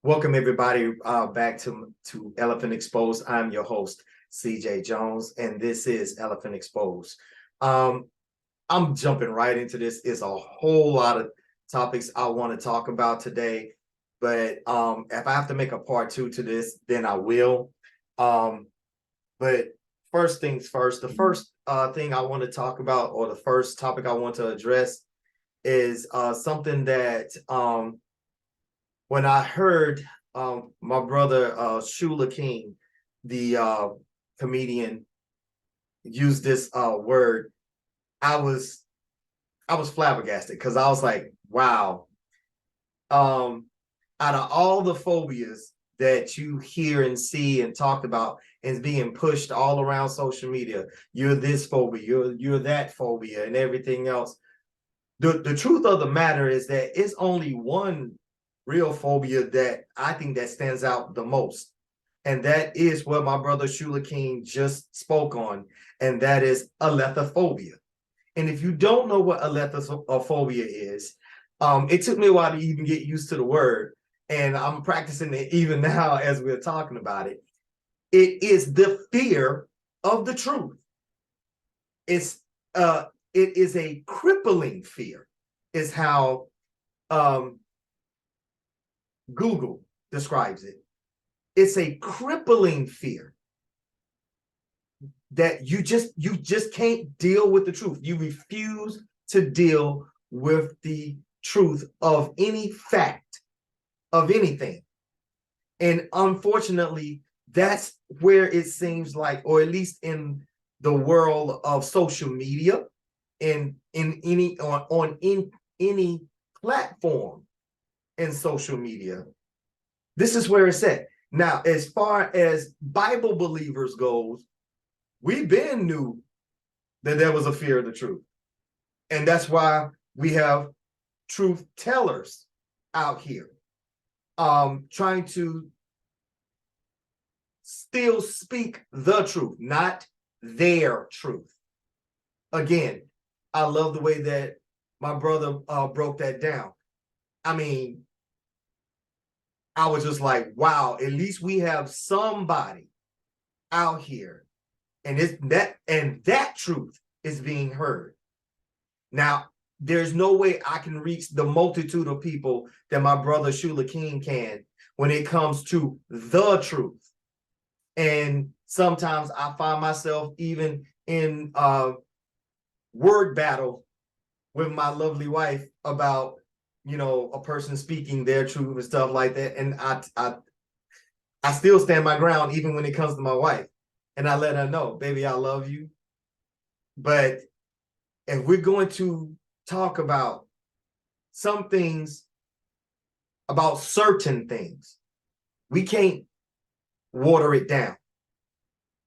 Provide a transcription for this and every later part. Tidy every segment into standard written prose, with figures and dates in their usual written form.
Welcome everybody back to Elephant Exposed. I'm your host, CJ Jones, and this is Elephant Exposed. I'm jumping right into this. It's a whole lot of topics I want to talk about today, but if I have to make a part two to this, then I will. But first things first, the first thing I want to talk about, or the first topic I want to address, is something that when I heard my brother Shula King, the comedian, use this word, I was flabbergasted because I was like, wow. Out of all the phobias that you hear and see and talk about and being pushed all around social media, you're this phobia, you're that phobia, and everything else. The truth of the matter is that it's only one real phobia that I think that stands out the most. And that is what my brother Shula King just spoke on, and that is alethophobia. And if you don't know what alethophobia is, it took me a while to even get used to the word, and I'm practicing it even now as we're talking about it. It is the fear of the truth. It is a crippling fear, is how Google describes it. It's a crippling fear that you just can't deal with the truth. You refuse to deal with the truth of any fact, of anything. And unfortunately, that's where it seems like, or at least in the world of social media, in any platform in social media, this is where it's at. Now, as far as Bible believers goes, we've been knew that there was a fear of the truth. And that's why we have truth tellers out here trying to still speak the truth, not their truth. Again, I love the way that my brother broke that down. I mean, I was just like, wow, at least we have somebody out here, and that truth is being heard. Now, there's no way I can reach the multitude of people that my brother Shula King can when it comes to the truth. And sometimes I find myself even in word battle with my lovely wife about, a person speaking their truth and stuff like that. And I still stand my ground even when it comes to my wife. And I let her know, baby, I love you. But if we're going to talk about some things, about certain things, we can't water it down.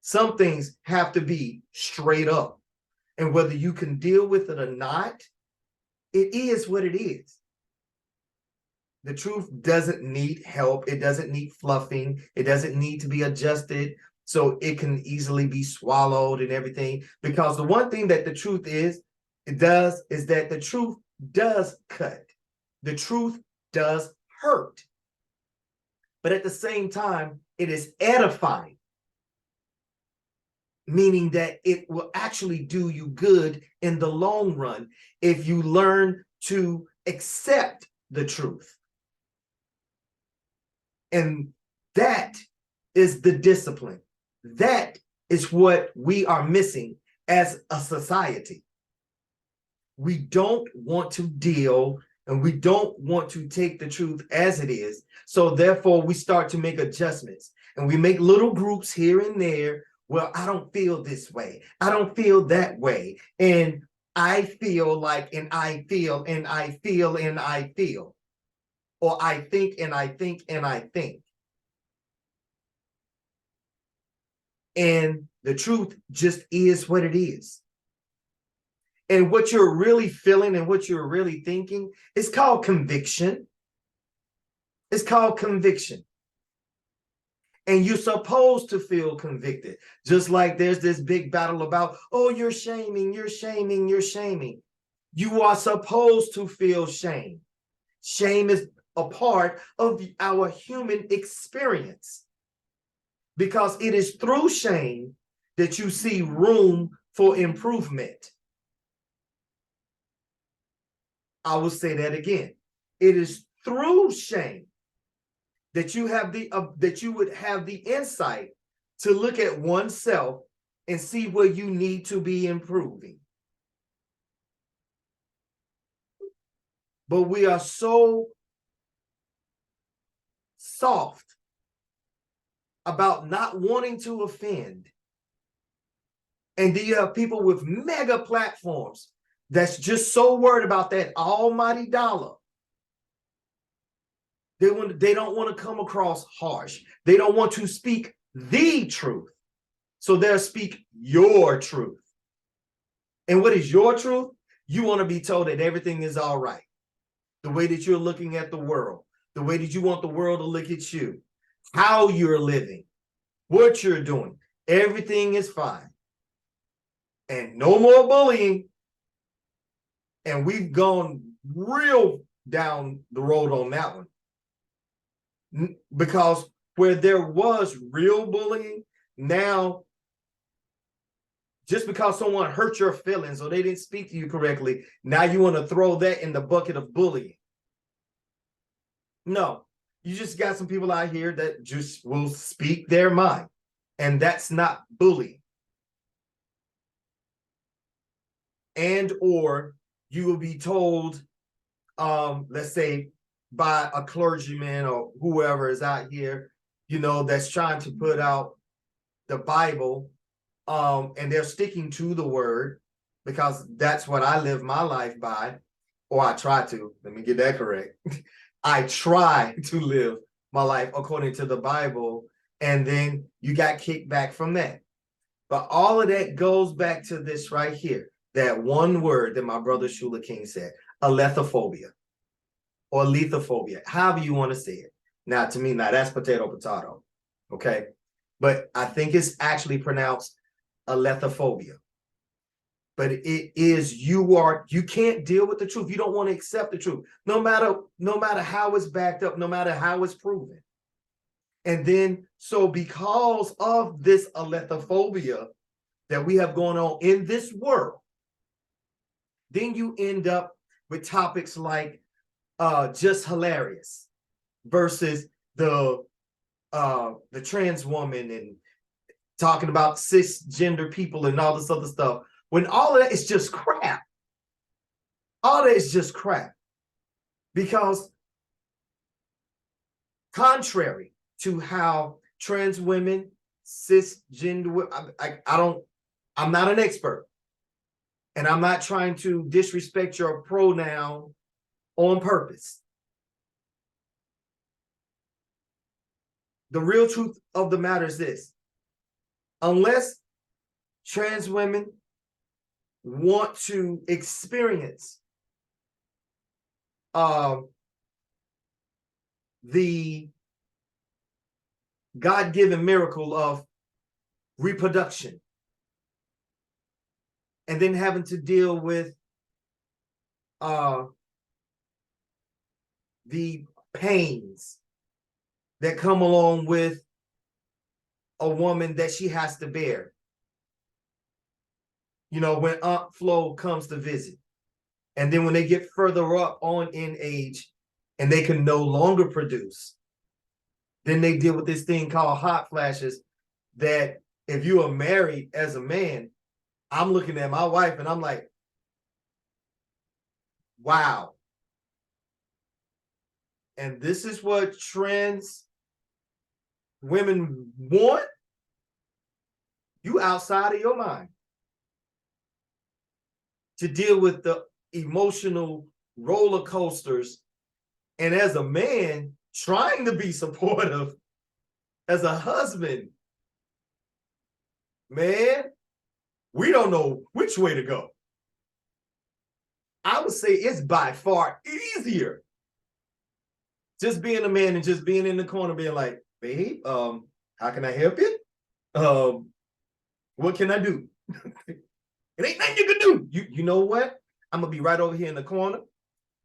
Some things have to be straight up. And whether you can deal with it or not, it is what it is. The truth doesn't need help. It doesn't need fluffing. It doesn't need to be adjusted so it can easily be swallowed and everything. Because the one thing that the truth is that the truth does cut. The truth does hurt. But at the same time, it is edifying, meaning that it will actually do you good in the long run if you learn to accept the truth. And that is the discipline. That is what we are missing as a society. We don't want to deal and we don't want to take the truth as it is. So therefore, we start to make adjustments and we make little groups here and there. Well, I don't feel this way. I don't feel that way. And I feel like, and I feel, and I feel, and I feel. Or I think, and I think, and I think. And the truth just is what it is. And what you're really feeling and what you're really thinking is called conviction. It's called conviction. And you're supposed to feel convicted. Just like there's this big battle about, oh, you're shaming, you're shaming, you're shaming. You are supposed to feel shame. Shame is a part of our human experience, because it is through shame that you see room for improvement. I will say that again. It is through shame that you have that you would have the insight to look at oneself and see where you need to be improving. But we are so soft about not wanting to offend. And then you have people with mega platforms that's just so worried about that almighty dollar. They don't want to come across harsh. They don't want to speak the truth. So they'll speak your truth. And what is your truth? You want to be told that everything is all right. The way that you're looking at the world, the way that you want the world to look at you, how you're living, what you're doing, everything is fine. And no more bullying. And we've gone real down the road on that one. Because where there was real bullying, now, just because someone hurt your feelings or they didn't speak to you correctly, now you want to throw that in the bucket of bullying. No, you just got some people out here that just will speak their mind, and that's not bullying. And or you will be told, let's say, by a clergyman or whoever is out here, that's trying to put out the Bible, and they're sticking to the word, because that's what I live my life by, or I try to. Let me get that correct. I try to live my life according to the Bible, and then you got kicked back from that. But all of that goes back to this right here, that one word that my brother Shula King said, alethiophobia or lethophobia, however you want to say it. Now, to me, that's potato, okay? But I think it's actually pronounced alethiophobia. But it is, you can't deal with the truth. You don't want to accept the truth, no matter how it's backed up, no matter how it's proven. And then, so because of this alethiophobia that we have going on in this world, then you end up with topics like just hilarious versus the trans woman, and talking about cisgender people and all this other stuff, when all of that is just crap. All that is just crap. Because contrary to how trans women, cisgender, I'm not an expert. And I'm not trying to disrespect your pronoun on purpose. The real truth of the matter is this: unless trans women want to experience the God-given miracle of reproduction, and then having to deal with the pains that come along with a woman that she has to bear, when Aunt Flo comes to visit. And then when they get further up on in age and they can no longer produce, then they deal with this thing called hot flashes, that if you are married as a man, I'm looking at my wife and I'm like, wow. And this is what trans women want? You outside of your mind to deal with the emotional roller coasters. And as a man trying to be supportive, as a husband, man, we don't know which way to go. I would say it's by far easier just being a man and just being in the corner being like, babe, how can I help you? What can I do? It ain't nothing you can do. You know what? I'm gonna be right over here in the corner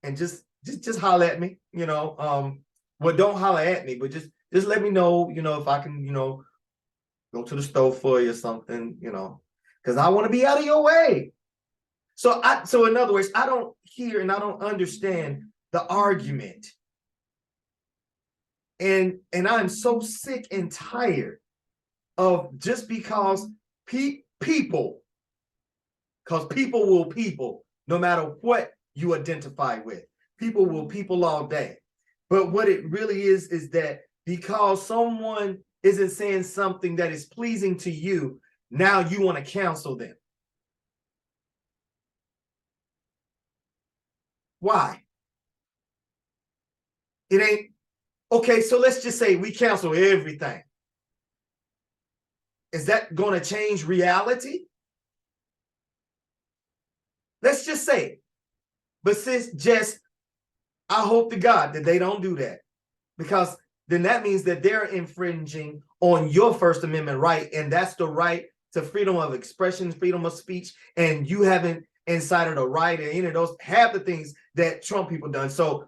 and just just holler at me, well, don't holler at me, but just let me know, if I can, go to the stove for you or something, because I want to be out of your way. So in other words, I don't hear and I don't understand the argument. And I'm so sick and tired of just because people will people, no matter what you identify with. People will people all day. But what it really is that because someone isn't saying something that is pleasing to you, now you want to cancel them. Why? It ain't okay. So let's just say we cancel everything. Is that going to change reality? Let's just say, but I hope to God that they don't do that, because then that means that they're infringing on your First Amendment right, and that's the right to freedom of expression, freedom of speech, and you haven't incited a riot or any of those, half the things that Trump people done. So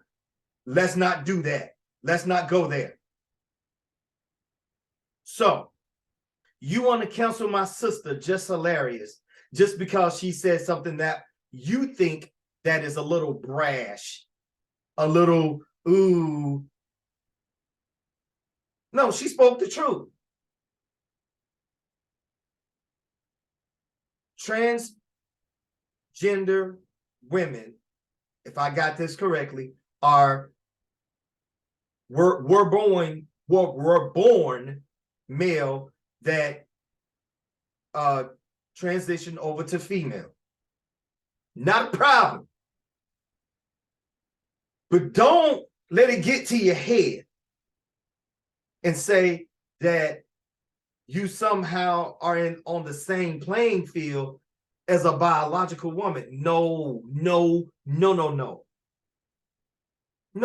let's not do that. Let's not go there. So you want to cancel my sister, just hilarious, just because she said something that you think that is a little brash, a little, ooh. No, she spoke the truth. Transgender women, if I got this correctly, were born male that transition over to female. Not a problem. But don't let it get to your head and say that you somehow are on the same playing field as a biological woman. No. No,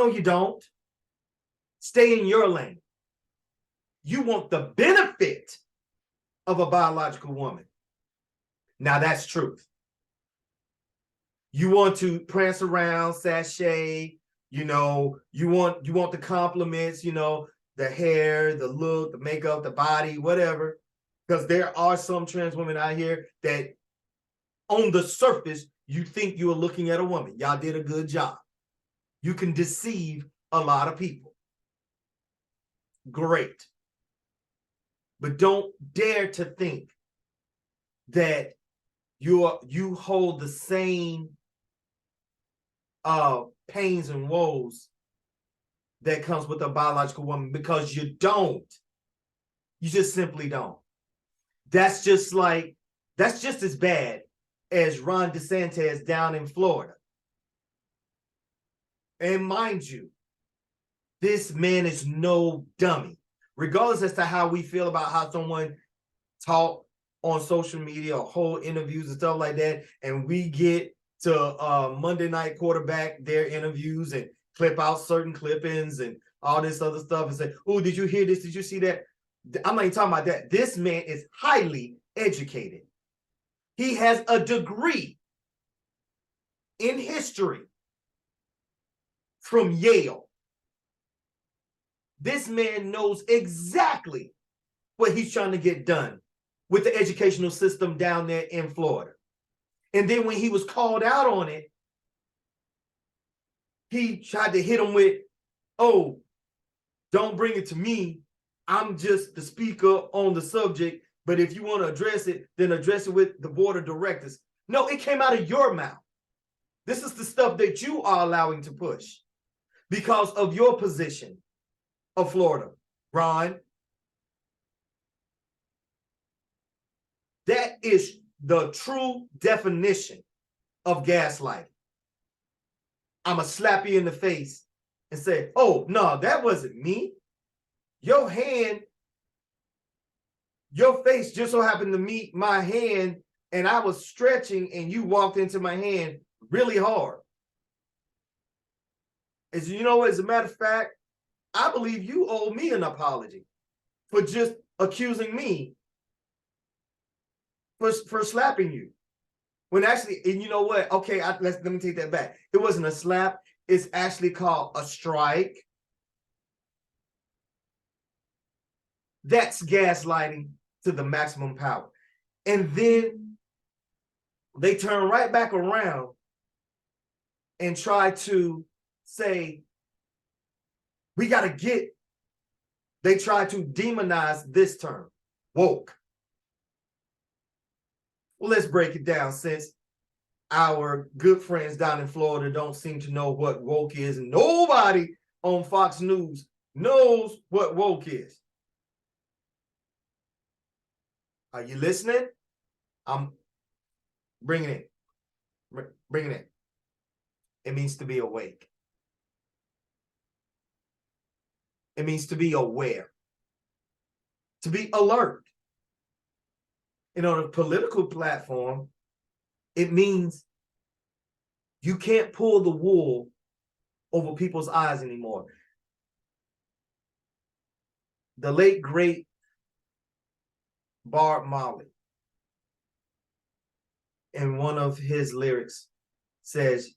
you don't. Stay in your lane. You want the benefit of a biological woman. Now that's truth. You want to prance around, sashay, you want the compliments, the hair, the look, the makeup, the body, whatever. Because there are some trans women out here that on the surface, you think you're looking at a woman. Y'all did a good job. You can deceive a lot of people. Great. But don't dare to think that you hold the same pains and woes that comes with a biological woman, because you don't. You just simply don't. That's just as bad as Ron DeSantis down in Florida. And mind you, this man is no dummy. Regardless as to how we feel about how someone talk on social media or hold interviews and stuff like that, and we get to Monday Night Quarterback their interviews and clip out certain clippings and all this other stuff and say, oh, did you hear this? Did you see that? I'm not even talking about that. This man is highly educated. He has a degree in history from Yale. This man knows exactly what he's trying to get done with the educational system down there in Florida. And then when he was called out on it, he tried to hit him with, oh, don't bring it to me. I'm just the speaker on the subject. But if you want to address it, then address it with the board of directors. No, it came out of your mouth. This is the stuff that you are allowing to push because of your position of Florida, Ron. That is the true definition of gaslighting. I'm going to slap you in the face and say, oh, no, that wasn't me. Your face just so happened to meet my hand, and I was stretching, and you walked into my hand really hard. As you know, as a matter of fact, I believe you owe me an apology for just accusing me for slapping you. When actually, and you know what? Okay, let me take that back. It wasn't a slap. It's actually called a strike. That's gaslighting to the maximum power. And then they turn right back around and try to say, we got to get, they try to demonize this term, woke. Well, let's break it down, since our good friends down in Florida don't seem to know what woke is. And nobody on Fox News knows what woke is. Are you listening? I'm bringing it. Bringing it. It means to be awake. It means to be aware, to be alert. And on a political platform, it means you can't pull the wool over people's eyes anymore. The late, great Bob Marley, in one of his lyrics, says,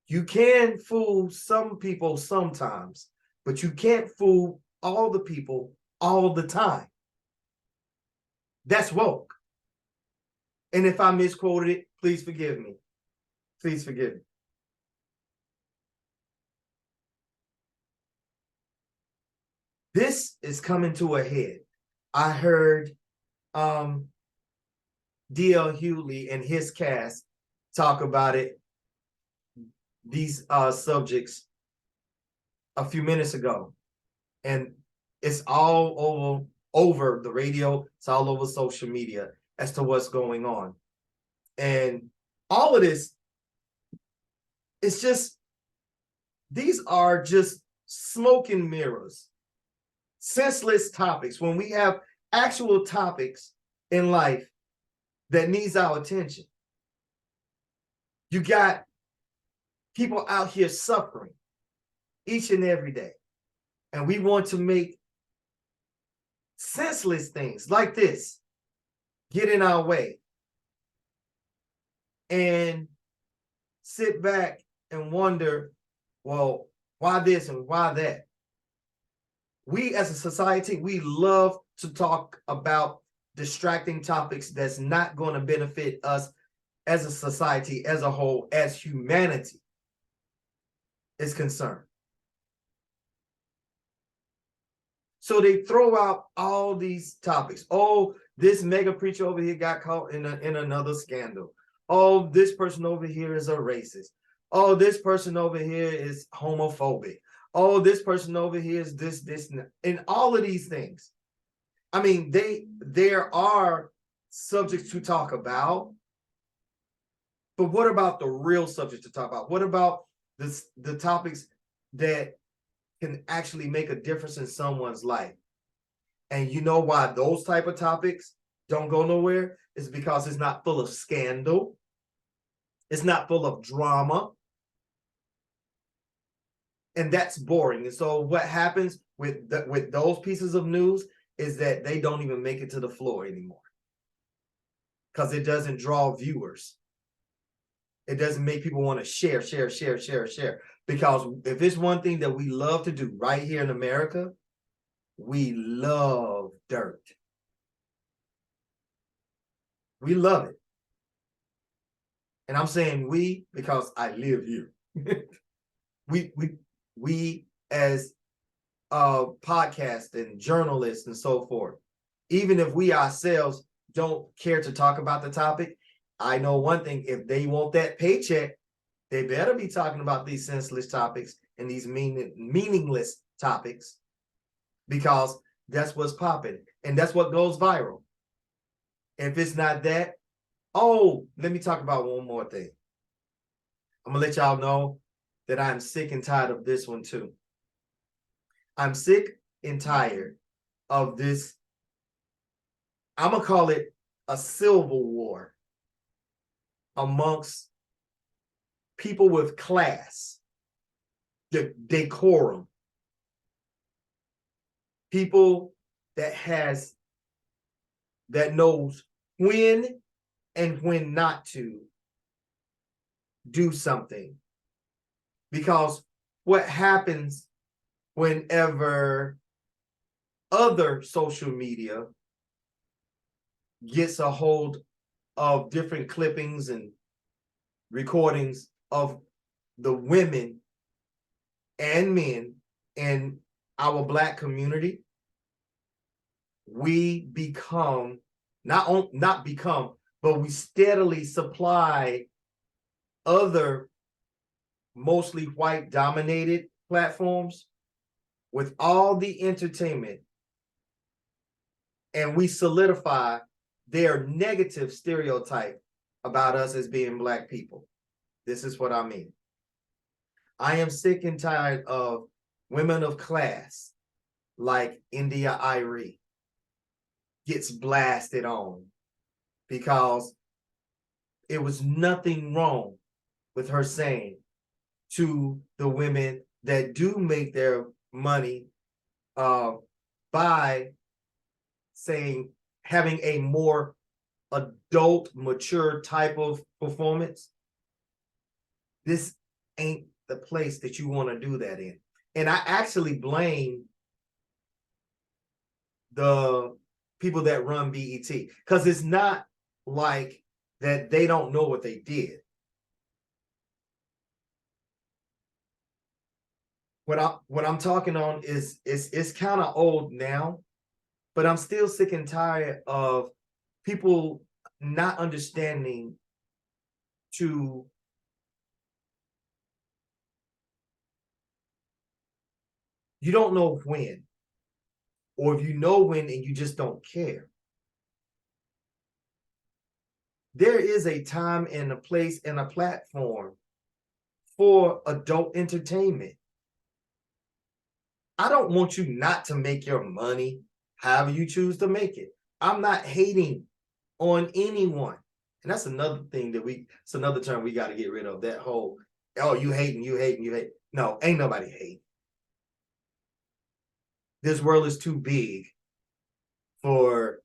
you can fool some people sometimes, but you can't fool all the people all the time. That's woke. And if I misquoted it, please forgive me. Please forgive me. This is coming to a head. I heard D.L. Hughley and his cast talk about it, these subjects, a few minutes ago. And it's all over the radio, it's all over social media as to what's going on. And all of this, it's just, these are just smoke and mirrors, senseless topics, when we have actual topics in life that needs our attention. You got people out here suffering each and every day. And we want to make senseless things like this get in our way and sit back and wonder, well, why this and why that? We as a society, we love to talk about distracting topics that's not going to benefit us as a society, as a whole, as humanity is concerned. So they throw out all these topics. Oh, this mega preacher over here got caught in another scandal. Oh, this person over here is a racist. Oh, this person over here is homophobic. Oh, this person over here is this, and all of these things. I mean, there are subjects to talk about, but what about the real subject to talk about? What about the topics that can actually make a difference in someone's life? And you know why those type of topics don't go nowhere? It's because it's not full of scandal. It's not full of drama. And that's boring. And so what happens with those pieces of news is that they don't even make it to the floor anymore, because it doesn't draw viewers. It doesn't make people want to share. Because if it's one thing that we love to do right here in America, we love dirt. We love it. And I'm saying we because I live here. we as podcasts and journalists and so forth, even if we ourselves don't care to talk about the topic, I know one thing: if they want that paycheck, they better be talking about these senseless topics and these meaningless topics, because that's what's popping and that's what goes viral. If it's not that, oh, let me talk about one more thing. I'm gonna let y'all know that I'm sick and tired of this one too. I'm sick and tired of this. I'm gonna call it a civil war amongst people with class, decorum, people that knows when and when not to do something Because what happens whenever other social media gets a hold of different clippings and recordings of the women and men in our Black community, we become not become, but we steadily supply other mostly white dominated platforms with all the entertainment, and we solidify their negative stereotype about us as being Black people. This is what I mean. I am sick and tired of women of class like India Irie gets blasted on because it was nothing wrong with her saying to the women that do make their money by saying, having a more adult, mature type of performance. This ain't the place that you want to do that in. And I actually blame the people that run BET, because it's not like that they don't know what they did. What I'm talking on is it's kind of old now, but I'm still sick and tired of people not understanding to you don't know when, or if you know when and you just don't care. There is a time and a place and a platform for adult entertainment. I don't want you not to make your money however you choose to make it. I'm not hating on anyone. And that's another thing that it's another term we got to get rid of. That whole, oh, you hating, you hating, you hate. No, ain't nobody hating. This world is too big for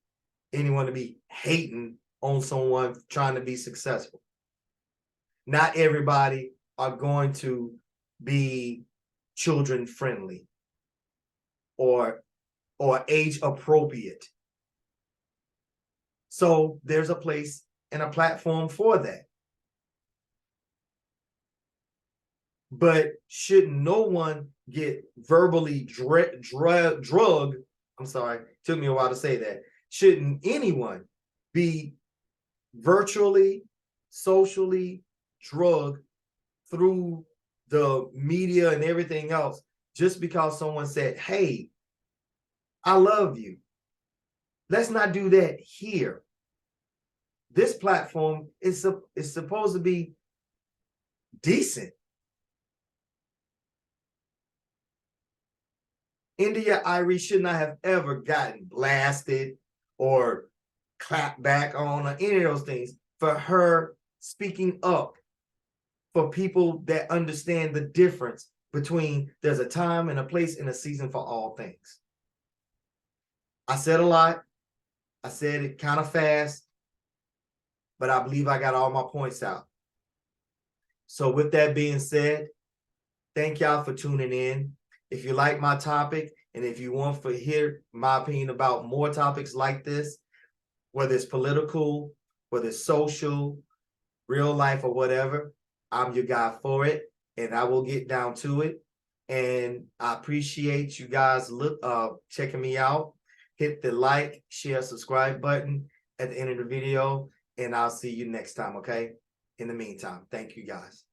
anyone to be hating on someone trying to be successful. Not everybody are going to be children friendly or age appropriate. So there's a place and a platform for that. But should no one get verbally drugged? I'm sorry, it took me a while to say that. Shouldn't anyone be virtually, socially drugged through the media and everything else just because someone said, hey, I love you? Let's not do that here. This platform is supposed to be decent. India Irie should not have ever gotten blasted or clapped back on or any of those things for her speaking up for people that understand the difference between there's a time and a place and a season for all things. I said a lot. I said it kind of fast, but I believe I got all my points out. So with that being said, thank y'all for tuning in. If you like my topic and if you want to hear my opinion about more topics like this, whether it's political, whether it's social, real life, or whatever, I'm your guy for it, and I will get down to it. And I appreciate you guys checking me out. Hit the like, share, subscribe button at the end of the video, and I'll see you next time, okay? In the meantime, thank you guys.